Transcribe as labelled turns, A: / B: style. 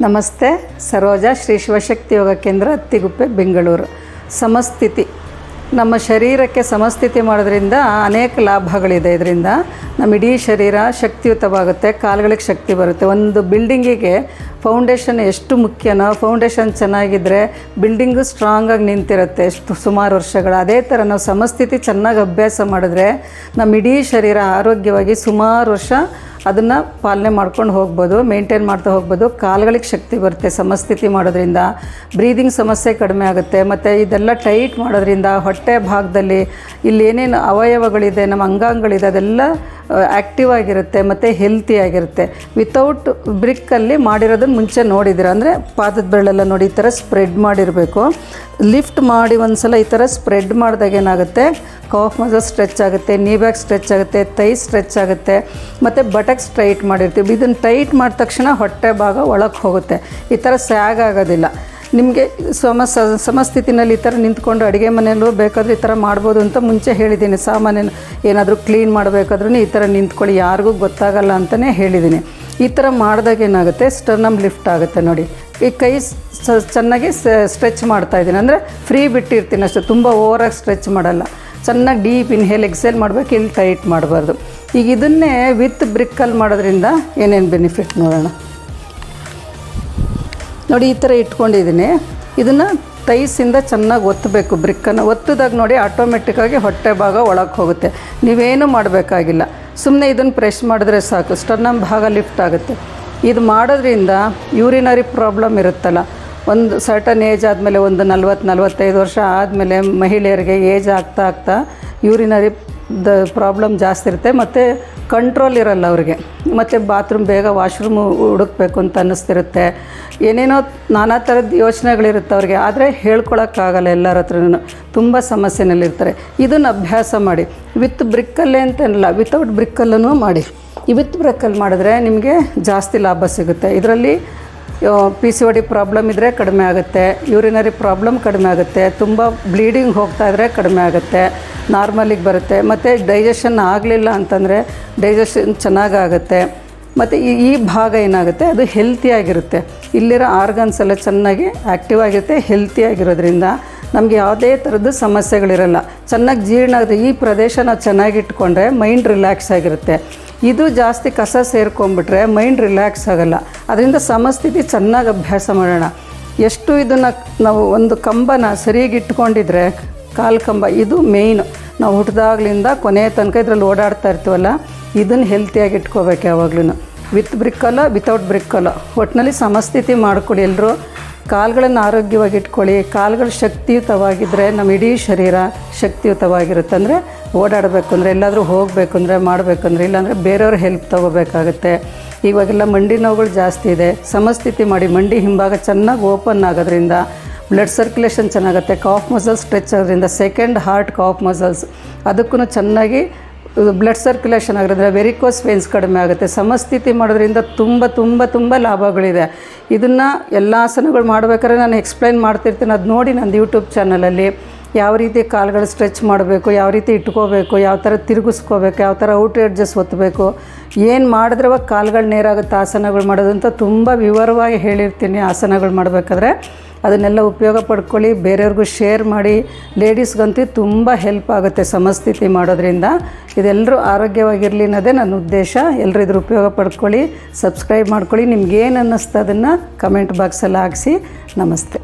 A: ನಮಸ್ತೆ. ಸರೋಜಾ ಶ್ರೀ ಶಿವಶಕ್ತಿ ಯೋಗ ಕೇಂದ್ರ, ಅತ್ತಿಗುಪ್ಪೆ, ಬೆಂಗಳೂರು. ಸಮಸ್ಥಿತಿ ನಮ್ಮ ಶರೀರಕ್ಕೆ ಸಮಸ್ಥಿತಿ ಮಾಡೋದ್ರಿಂದ ಅನೇಕ ಲಾಭಗಳಿದೆ. ಇದರಿಂದ ನಮ್ಮ ಇಡೀ ಶರೀರ ಶಕ್ತಿಯುತವಾಗುತ್ತೆ, ಕಾಲುಗಳಿಗೆ ಶಕ್ತಿ ಬರುತ್ತೆ. ಒಂದು ಬಿಲ್ಡಿಂಗಿಗೆ ಫೌಂಡೇಶನ್ ಎಷ್ಟು ಮುಖ್ಯನೋ, ಫೌಂಡೇಶನ್ ಚೆನ್ನಾಗಿದ್ದರೆ ಬಿಲ್ಡಿಂಗು ಸ್ಟ್ರಾಂಗಾಗಿ ನಿಂತಿರುತ್ತೆ ಸುಮಾರು ವರ್ಷಗಳು. ಅದೇ ಥರ ನಾವು ಸಮಸ್ಥಿತಿ ಚೆನ್ನಾಗಿ ಅಭ್ಯಾಸ ಮಾಡಿದ್ರೆ ನಮ್ಮ ಇಡೀ ಶರೀರ ಆರೋಗ್ಯವಾಗಿ ಸುಮಾರು ವರ್ಷ ಅದನ್ನು ಪಾಲನೆ ಮಾಡ್ಕೊಂಡು ಹೋಗ್ಬೋದು, ಮೇಂಟೈನ್ ಮಾಡ್ತಾ ಹೋಗ್ಬೋದು. ಕಾಲುಗಳಿಗೆ ಶಕ್ತಿ ಬರುತ್ತೆ ಸಮಸ್ಥಿತಿ ಮಾಡೋದ್ರಿಂದ. ಬ್ರೀದಿಂಗ್ ಸಮಸ್ಯೆ ಕಡಿಮೆ ಆಗುತ್ತೆ. ಮತ್ತು ಇದೆಲ್ಲ ಟೈಟ್ ಮಾಡೋದ್ರಿಂದ ಹೊಟ್ಟೆ ಭಾಗದಲ್ಲಿ ಇಲ್ಲಿ ಏನೇನು ಅವಯವಗಳಿದೆ, ನಮ್ಮ ಅಂಗಾಂಗಗಳಿದೆ, ಅದೆಲ್ಲ ಆ್ಯಕ್ಟಿವ್ ಆಗಿರುತ್ತೆ ಮತ್ತು ಹೆಲ್ತಿಯಾಗಿರುತ್ತೆ. ವಿತೌಟ್ ಬ್ರಿಕ್ಕಲ್ಲಿ ಮಾಡಿರೋದನ್ನು ಮುಂಚೆ ನೋಡಿದ್ದೀರ ಅಂದರೆ ಪಾದದ ಬೆರಳೆಲ್ಲ ನೋಡಿ ಈ ಥರ ಸ್ಪ್ರೆಡ್ ಮಾಡಿರಬೇಕು. ಲಿಫ್ಟ್ ಮಾಡಿ ಒಂದು ಸಲ ಈ ಥರ ಸ್ಪ್ರೆಡ್ ಮಾಡಿದಾಗ ಏನಾಗುತ್ತೆ, ಕಾಫ್ ಮಸಲ್ ಸ್ಟ್ರೆಚ್ ಆಗುತ್ತೆ, ನೀ ಬ್ಯಾಕ್ ಸ್ಟ್ರೆಚ್ ಆಗುತ್ತೆ, ತೈ ಸ್ಟ್ರೆಚ್ ಆಗುತ್ತೆ, ಮತ್ತು ಬಟಕ್ ಸ್ಟ್ರೈಟ್ ಮಾಡಿರ್ತೀವಿ. ಇದನ್ನು ಟೈಟ್ ಮಾಡಿದ ತಕ್ಷಣ ಹೊಟ್ಟೆ ಭಾಗ ಒಳಗೆ ಹೋಗುತ್ತೆ. ಈ ಥರ ಸ್ಯಾಗ್ ಆಗೋದಿಲ್ಲ. ನಿಮಗೆ ಸಮಸ್ಥಿತಿನಲ್ಲಿ ಈ ಥರ ನಿಂತ್ಕೊಂಡು ಅಡುಗೆ ಮನೆಯಲ್ಲೂ ಬೇಕಾದರೂ ಈ ಥರ ಮಾಡ್ಬೋದು ಅಂತ ಮುಂಚೆ ಹೇಳಿದ್ದೀನಿ. ಸಾಮಾನ್ಯ ಏನಾದರೂ ಕ್ಲೀನ್ ಮಾಡಬೇಕಾದ್ರೂ ಈ ಥರ ನಿಂತ್ಕೊಳ್ಳಿ, ಯಾರಿಗೂ ಗೊತ್ತಾಗಲ್ಲ ಅಂತಲೇ ಹೇಳಿದ್ದೀನಿ. ಈ ಥರ ಮಾಡಿದಾಗ ಏನಾಗುತ್ತೆ, ಸ್ಟರ್ನಮ್ ಲಿಫ್ಟ್ ಆಗುತ್ತೆ ನೋಡಿ. ಈ ಕೈ ಚೆನ್ನಾಗಿ ಸ್ಟ್ರೆಚ್ ಮಾಡ್ತಾಯಿದ್ದೀನಿ, ಅಂದರೆ ಫ್ರೀ ಬಿಟ್ಟಿರ್ತೀನಿ ಅಷ್ಟೇ, ತುಂಬ ಓವರಾಗಿ ಸ್ಟ್ರೆಚ್ ಮಾಡಲ್ಲ. ಚೆನ್ನಾಗಿ ಡೀಪ್ ಇನ್ಹೇಲ್ ಎಕ್ಸೇಲ್ ಮಾಡಬೇಕು, ಇಲ್ಲಿ ಟೈಟ್ ಮಾಡಬಾರ್ದು. ಈಗ ಇದನ್ನೇ ವಿತ್ ಬ್ರಿಕ್ಕಲ್ಲಿ ಮಾಡೋದ್ರಿಂದ ಏನೇನು ಬೆನಿಫಿಟ್ ನೋಡೋಣ. ನೋಡಿ ಈ ಥರ ಇಟ್ಕೊಂಡಿದ್ದೀನಿ. ಇದನ್ನು ತೈಸಿಂದ ಚೆನ್ನಾಗಿ ಒತ್ತಬೇಕು. ಬ್ರಿಕ್ಕನ್ನು ಒತ್ತಿದಾಗ ನೋಡಿ ಆಟೋಮೆಟಿಕ್ಕಾಗಿ ಹೊಟ್ಟೆ ಭಾಗ ಒಳಗೆ ಹೋಗುತ್ತೆ. ನೀವೇನು ಮಾಡಬೇಕಾಗಿಲ್ಲ, ಸುಮ್ಮನೆ ಇದನ್ನು ಪ್ರೆಸ್ ಮಾಡಿದ್ರೆ ಸಾಕು, ಸ್ಟರ್ನಮ್ ಭಾಗ ಲಿಫ್ಟ್ ಆಗುತ್ತೆ. ಇದು ಮಾಡೋದ್ರಿಂದ ಯೂರಿನರಿ ಪ್ರಾಬ್ಲಮ್ ಇರುತ್ತಲ್ಲ, ಒಂದು ಸರ್ಟನ್ ಏಜ್ ಆದಮೇಲೆ, ಒಂದು 40-45 ವರ್ಷ ಆದಮೇಲೆ ಮಹಿಳೆಯರಿಗೆ ಏಜ್ ಆಗ್ತಾ ಯೂರಿನರಿ ಪ್ರಾಬ್ಲಮ್ ಜಾಸ್ತಿ ಇರುತ್ತೆ. ಮತ್ತು ಕಂಟ್ರೋಲ್ ಇರಲ್ಲ ಅವ್ರಿಗೆ. ಮತ್ತು ಬಾತ್ರೂಮ್ ಬೇಗ ವಾಶ್ರೂಮ್ ಹುಡುಕಬೇಕು ಅಂತ ಅನ್ನಿಸ್ತಿರುತ್ತೆ. ಏನೇನೋ ನಾನಾ ಥರದ ಯೋಚನೆಗಳಿರುತ್ತೆ ಅವ್ರಿಗೆ, ಆದರೆ ಹೇಳ್ಕೊಳಕ್ಕಾಗಲ್ಲ. ಎಲ್ಲರ ಹತ್ರನೂ ತುಂಬ ಸಮಸ್ಯೆನಲ್ಲಿರ್ತಾರೆ. ಇದನ್ನು ಅಭ್ಯಾಸ ಮಾಡಿ. ವಿತ್ ಬ್ರಿಕ್ಕಲ್ಲೇ ಅಂತಲ್ಲ, ವಿತೌಟ್ ಬ್ರಿಕ್ಕಲ್ಲೂ ಮಾಡಿ. ಈ ವಿತ್ ಬ್ರಿಕ್ಕಲ್ಲಿ ಮಾಡಿದ್ರೆ ನಿಮಗೆ ಜಾಸ್ತಿ ಲಾಭ ಸಿಗುತ್ತೆ. ಇದರಲ್ಲಿ PCOD ಪ್ರಾಬ್ಲಮ್ ಇದ್ದರೆ ಕಡಿಮೆ ಆಗುತ್ತೆ, ಯೂರಿನರಿ ಪ್ರಾಬ್ಲಮ್ ಕಡಿಮೆ ಆಗುತ್ತೆ, ತುಂಬ ಬ್ಲೀಡಿಂಗ್ ಹೋಗ್ತಾಯಿದ್ರೆ ಕಡಿಮೆ ಆಗುತ್ತೆ, ನಾರ್ಮಲಿಗೆ ಬರುತ್ತೆ. ಮತ್ತು ಡೈಜೆಷನ್ ಆಗಲಿಲ್ಲ ಅಂತಂದರೆ ಡೈಜೆಷನ್ ಚೆನ್ನಾಗಾಗುತ್ತೆ. ಮತ್ತು ಈ ಭಾಗ ಏನಾಗುತ್ತೆ, ಅದು ಹೆಲ್ತಿಯಾಗಿರುತ್ತೆ. ಇಲ್ಲಿರೋ ಆರ್ಗನ್ಸ್ ಎಲ್ಲ ಚೆನ್ನಾಗಿ ಆ್ಯಕ್ಟಿವ್ ಆಗಿರುತ್ತೆ. ಹೆಲ್ತಿಯಾಗಿರೋದ್ರಿಂದ ನಮಗೆ ಯಾವುದೇ ಥರದ್ದು ಸಮಸ್ಯೆಗಳಿರಲ್ಲ. ಚೆನ್ನಾಗಿ ಜೀರ್ಣ ಆಗುತ್ತೆ. ಈ ಪ್ರದೇಶ ನಾವು ಚೆನ್ನಾಗಿಟ್ಕೊಂಡ್ರೆ ಮೈಂಡ್ ರಿಲ್ಯಾಕ್ಸ್ ಆಗಿರುತ್ತೆ. ಇದು ಜಾಸ್ತಿ ಕಸ ಸೇರ್ಕೊಂಡ್ಬಿಟ್ರೆ ಮೈಂಡ್ ರಿಲ್ಯಾಕ್ಸ್ ಆಗೋಲ್ಲ. ಅದರಿಂದ ಸಮಸ್ಥಿತಿ ಚೆನ್ನಾಗಿ ಅಭ್ಯಾಸ ಮಾಡೋಣ. ಎಷ್ಟು ಇದನ್ನು ನಾವು ಒಂದು ಕಂಬನ ಸರಿಯಾಗಿ ಇಟ್ಕೊಂಡಿದ್ರೆ, ಕಾಲು ಕಂಬ ಇದು ಮೇಯ್ನು. ನಾವು ಹುಟ್ಟಿದಾಗ್ಲಿಂದ ಕೊನೆಯ ತನಕ ಇದರಲ್ಲಿ ಓಡಾಡ್ತಾ ಇರ್ತೀವಲ್ಲ, ಇದನ್ನು ಹೆಲ್ತಿಯಾಗಿ ಇಟ್ಕೋಬೇಕು ಯಾವಾಗ್ಲೂ. ವಿತ್ ಬ್ರಿಕ್ಕಲ್ಲ, ವಿತೌಟ್ ಬ್ರಿಕ್ಕಲ್ಲ, ಒಟ್ಟಿನಲ್ಲಿ ಸಮಸ್ಥಿತಿ ಮಾಡ್ಕೊಳ್ಳಿ. ಎಲ್ಲರೂ ಕಾಲುಗಳನ್ನು ಆರೋಗ್ಯವಾಗಿ ಇಟ್ಕೊಳ್ಳಿ. ಕಾಲುಗಳು ಶಕ್ತಿಯುತವಾಗಿದ್ದರೆ ನಮ್ಮ ಇಡೀ ಶರೀರ ಶಕ್ತಿಯುತವಾಗಿರುತ್ತೆ. ಅಂದರೆ ಓಡಾಡಬೇಕು ಅಂದರೆ, ಎಲ್ಲಾದರೂ ಹೋಗಬೇಕು ಅಂದರೆ, ಮಾಡಬೇಕಂದ್ರೆ, ಇಲ್ಲಾಂದರೆ ಬೇರೆಯವ್ರ ಹೆಲ್ಪ್ ತೊಗೋಬೇಕಾಗುತ್ತೆ. ಇವಾಗೆಲ್ಲ ಮಂಡಿ ನೋವುಗಳು ಜಾಸ್ತಿ ಇದೆ. ಸಮಸ್ಥಿತಿ ಮಾಡಿ ಮಂಡಿ ಹಿಂಭಾಗ ಚೆನ್ನಾಗಿ ಓಪನ್ ಆಗೋದ್ರಿಂದ ಬ್ಲಡ್ ಸರ್ಕ್ಯುಲೇಷನ್ ಚೆನ್ನಾಗುತ್ತೆ. ಕಾಫ್ ಮಸಲ್ಸ್ ಸ್ಟ್ರೆಚ್ ಆಗೋದ್ರಿಂದ ಸೆಕೆಂಡ್ ಹಾರ್ಟ್ ಕಾಫ್ ಮಸಲ್ಸ್ ಅದಕ್ಕೂ ಚೆನ್ನಾಗಿ ಬ್ಲಡ್ ಸರ್ಕ್ಯುಲೇಷನ್ ಆಗೋದ್ರಿಂದ ವೆರಿಕೋಸ್ ವೇನ್ಸ್ ಕಡಿಮೆ ಆಗುತ್ತೆ. ಸಮಸ್ಥಿತಿ ಮಾಡೋದ್ರಿಂದ ತುಂಬ ತುಂಬ ತುಂಬ ಲಾಭಗಳಿದೆ. ಇದನ್ನು ಎಲ್ಲ ಆಸನಗಳು ಮಾಡ್ಬೇಕಾದ್ರೆ ನಾನು ಎಕ್ಸ್ಪ್ಲೈನ್ ಮಾಡ್ತಿರ್ತೀನಿ. ಅದು ನೋಡಿ ನಂದು ಯೂಟ್ಯೂಬ್ ಚಾನಲಲ್ಲಿ ಯಾವ ರೀತಿ ಕಾಲುಗಳು ಸ್ಟ್ರೆಚ್ ಮಾಡಬೇಕು, ಯಾವ ರೀತಿ ಇಟ್ಕೋಬೇಕು, ಯಾವ ಥರ ತಿರುಗಿಸ್ಕೋಬೇಕು, ಯಾವ ಥರ ಔಟ್ ಎಡ್ಜಸ್ ಒತ್ತಬೇಕು, ಏನು ಮಾಡಿದ್ರೆ ಅವಾಗ ಕಾಲುಗಳು ನೇರಾಗುತ್ತೆ ಆಸನಗಳು ಮಾಡೋದಂತ ತುಂಬ ವಿವರವಾಗಿ ಹೇಳಿರ್ತೀನಿ. ಆಸನಗಳು ಮಾಡಬೇಕಾದ್ರೆ ಅದನ್ನೆಲ್ಲ ಉಪಯೋಗ ಪಡ್ಕೊಳ್ಳಿ, ಬೇರೆಯವ್ರಿಗೂ ಶೇರ್ ಮಾಡಿ. ಲೇಡೀಸ್ಗಂತೂ ತುಂಬ ಹೆಲ್ಪ್ ಆಗುತ್ತೆ ಸಮಸ್ಥಿತಿ ಮಾಡೋದ್ರಿಂದ. ಇದೆಲ್ಲರೂ ಆರೋಗ್ಯವಾಗಿರಲಿ ಅನ್ನೋದೇ ನನ್ನ ಉದ್ದೇಶ. ಎಲ್ಲರೂ ಇದ್ರ ಉಪಯೋಗ ಪಡ್ಕೊಳ್ಳಿ, ಸಬ್ಸ್ಕ್ರೈಬ್ ಮಾಡ್ಕೊಳ್ಳಿ. ನಿಮ್ಗೇನು ಅನ್ನಿಸ್ತು ಅದನ್ನು ಕಮೆಂಟ್ ಬಾಕ್ಸಲ್ಲಿ ಹಾಕಿಸಿ. ನಮಸ್ತೆ.